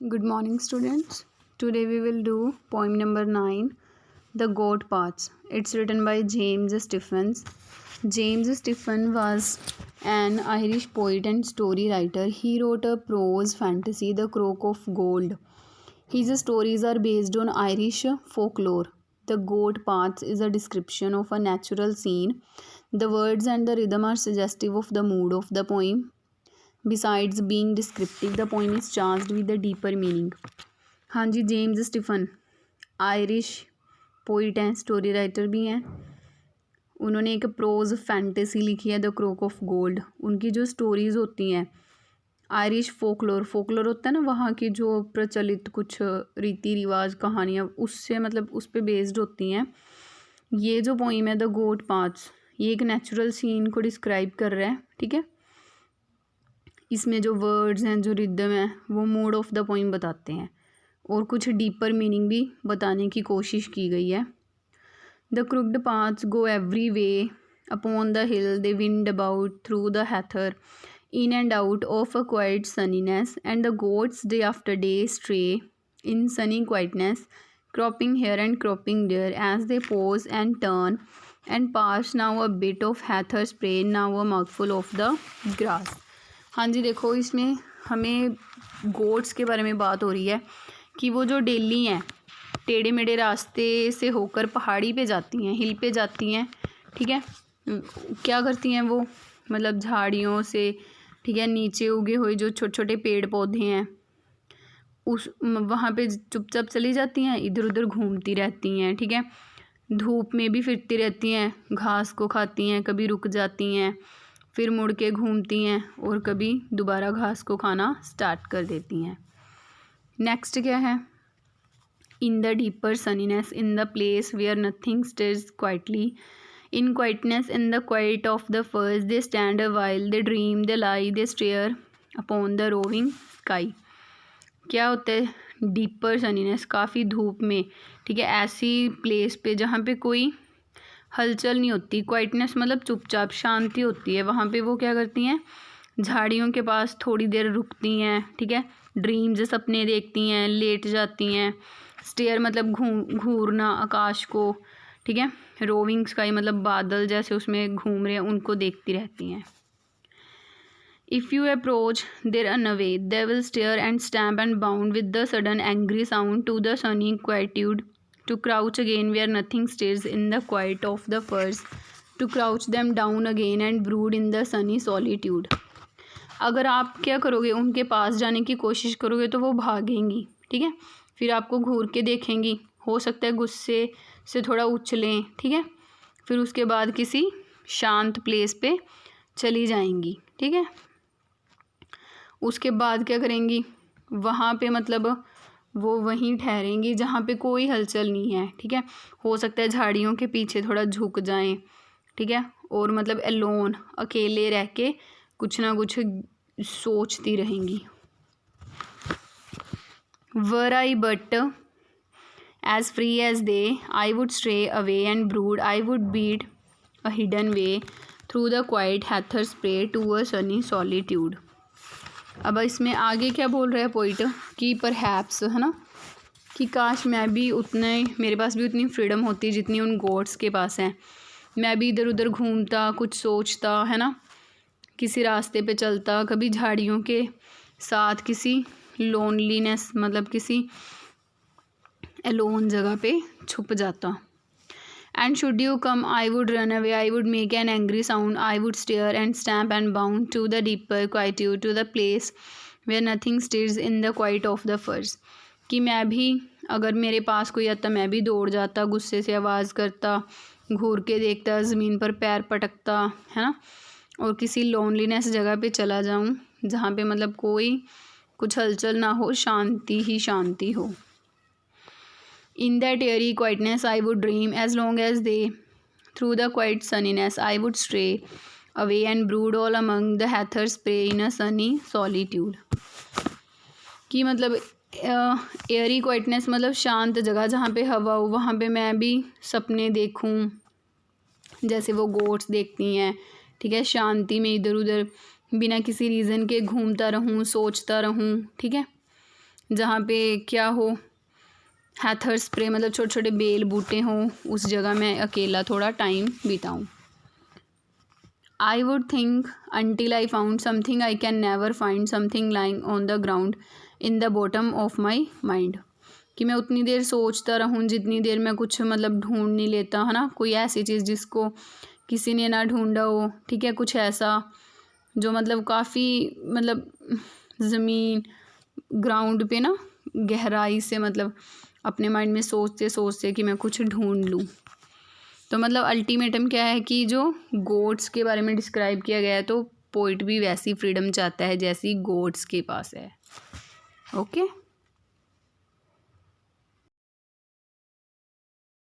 Good morning, students. Today we will do poem number 9, The Goat Paths. It's written by James Stephens. James Stephen was an Irish poet and story writer. He wrote a prose fantasy, The Croak of Gold. His stories are based on Irish folklore. The Goat Paths is a description of a natural scene. The words and the rhythm are suggestive of the mood of the poem. Besides being descriptive, the poem is charged with a deeper meaning. हाँ जी, James Stephen Irish poet हैं, story writer भी हैं. उन्होंने एक pros fantasy लिखी है, the crook of gold. उनकी जो स्टोरीज़ होती हैं आयरिश फोकलोर होता है ना, वहाँ की जो प्रचलित कुछ रीति रिवाज कहानियाँ उससे मतलब उस पर बेस्ड होती हैं. ये जो पोइम है द गोट पाथ्स, ये एक नेचुरल सीन को डिस्क्राइब कर रहा है. ठीक है, इसमें जो वर्ड्स हैं, जो रिदम है, वो मूड ऑफ द पोइम बताते हैं और कुछ डीपर मीनिंग भी बताने की कोशिश की गई है. The crooked paths go every way upon the hill, they wind about through the heather, in and out of a quiet sunniness, and the goats day after day stray in sunny quietness, cropping here and cropping there as they pause and turn and pass, now a bit of heather spray, now a mouthful of the grass. हाँ जी, देखो इसमें हमें goats के बारे में बात हो रही है कि वो जो डेली हैं टेढ़े मेढ़े रास्ते से होकर पहाड़ी पे जाती हैं, हिल पे जाती हैं. ठीक है, क्या करती हैं वो, मतलब झाड़ियों से, ठीक है, नीचे उगे हुए जो छोटे छोटे पेड़ पौधे हैं उस वहाँ पे चुपचाप चली जाती हैं, इधर उधर घूमती रहती हैं. ठीक है, धूप में भी फिरती रहती हैं, घास को खाती हैं, कभी रुक जाती हैं, फिर मुड़ के घूमती हैं और कभी दोबारा घास को खाना स्टार्ट कर देती हैं. नेक्स्ट क्या है, in the deeper sunniness, in the place where nothing stirs quietly, in quietness, in the quiet of the firs, they stand a while, they dream, they lie, they stare upon the roving sky. क्या होता है, deeper सनीनेस, काफ़ी धूप में. ठीक है, ऐसी place पे जहाँ पे कोई हलचल नहीं होती. क्वाइटनेस मतलब चुपचाप शांति होती है. वहाँ पे वो क्या करती हैं, झाड़ियों के पास थोड़ी देर रुकती हैं. ठीक है, ड्रीम्स सपने देखती हैं, लेट जाती हैं. स्टेयर मतलब घूरना आकाश को. ठीक है, रोविंग स्काई मतलब बादल जैसे उसमें घूम रहे हैं, उनको देखती रहती हैं. If you approach there unaware, they will stare and stamp and bound with the sudden angry sound to the sunny quietude, to crouch again where nothing stays in the quiet of the firs, to crouch them down again and brood in the sunny solitude. अगर आप क्या करोगे, उनके पास जाने की कोशिश करोगे तो वो भागेंगी. ठीक है, फिर आपको घूर के देखेंगी, हो सकता है गुस्से से थोड़ा उछलें. ठीक है, फिर उसके बाद किसी शांत प्लेस पे चली जाएंगी. ठीक है, उसके बाद क्या करेंगी, वहाँ पे मतलब वो वहीं ठहरेंगी जहाँ पे कोई हलचल नहीं है. ठीक है, हो सकता है झाड़ियों के पीछे थोड़ा झुक जाएं. ठीक है, और मतलब एलोन, अकेले रह के कुछ ना कुछ सोचती रहेंगी. वर आई but as free as they, I would stray away and brood, I would beat a hidden way through the quiet heather spray to a sunny solitude. अब इसमें आगे क्या बोल रहा है पोइट कि परहैप्स, है ना, कि काश मैं भी उतने, मेरे पास भी उतनी फ्रीडम होती जितनी उन गोड्स के पास है. मैं भी इधर उधर घूमता, कुछ सोचता, है ना, किसी रास्ते पे चलता, कभी झाड़ियों के साथ किसी लोनलीनेस मतलब किसी एलोन जगह पे छुप जाता. And should you come I would run away, I would make an angry sound, I would stare and stamp and bound to the deeper quietude, to the place where nothing stirs in the quiet of the firs. कि मैं भी, अगर मेरे पास कोई आता, मैं भी दौड़ जाता, गुस्से से आवाज़ करता, घूर के देखता, ज़मीन पर पैर पटकता, है ना, और किसी लोनलीनेस जगह पे चला जाऊँ जहाँ पे मतलब कोई कुछ हलचल ना हो, शांति ही शांति हो. In that airy quietness I would dream, as long as they, through the quiet sunniness I would stray away and brood all among the heather spray in a sunny solitude. कि मतलब एयरी क्वाइटनेस मतलब शांत जगह जहाँ पे हवा हो, वहाँ पे मैं भी सपने देखूँ जैसे वो गोट्स देखती हैं. ठीक है, शांति में इधर उधर बिना किसी रीज़न के घूमता रहूँ, सोचता रहूँ. ठीक है, जहाँ पे क्या हो, हैथर स्प्रे मतलब छोटे छोटे बेल बूटे हों, उस जगह मैं अकेला थोड़ा time बिताऊँ। I would think until I found something I can never find, something lying on the ground in the bottom of my mind। कि मैं उतनी देर सोचता रहूँ जितनी देर मैं कुछ मतलब ढूंढ नहीं लेता, है ना, कोई ऐसी चीज़ जिसको किसी ने ना ढूंढा हो, ठीक है, कुछ ऐसा जो मतलब काफ़ी मतलब ज़मीन ग्राउंड पे ना गहराई से मतलब अपने माइंड में सोचते सोचते कि मैं कुछ ढूंढ लूँ। तो मतलब अल्टीमेटम क्या है कि जो गोट्स के बारे में डिस्क्राइब किया गया है, तो पोइट भी वैसी फ्रीडम चाहता है जैसी गोट्स के पास है। ओके।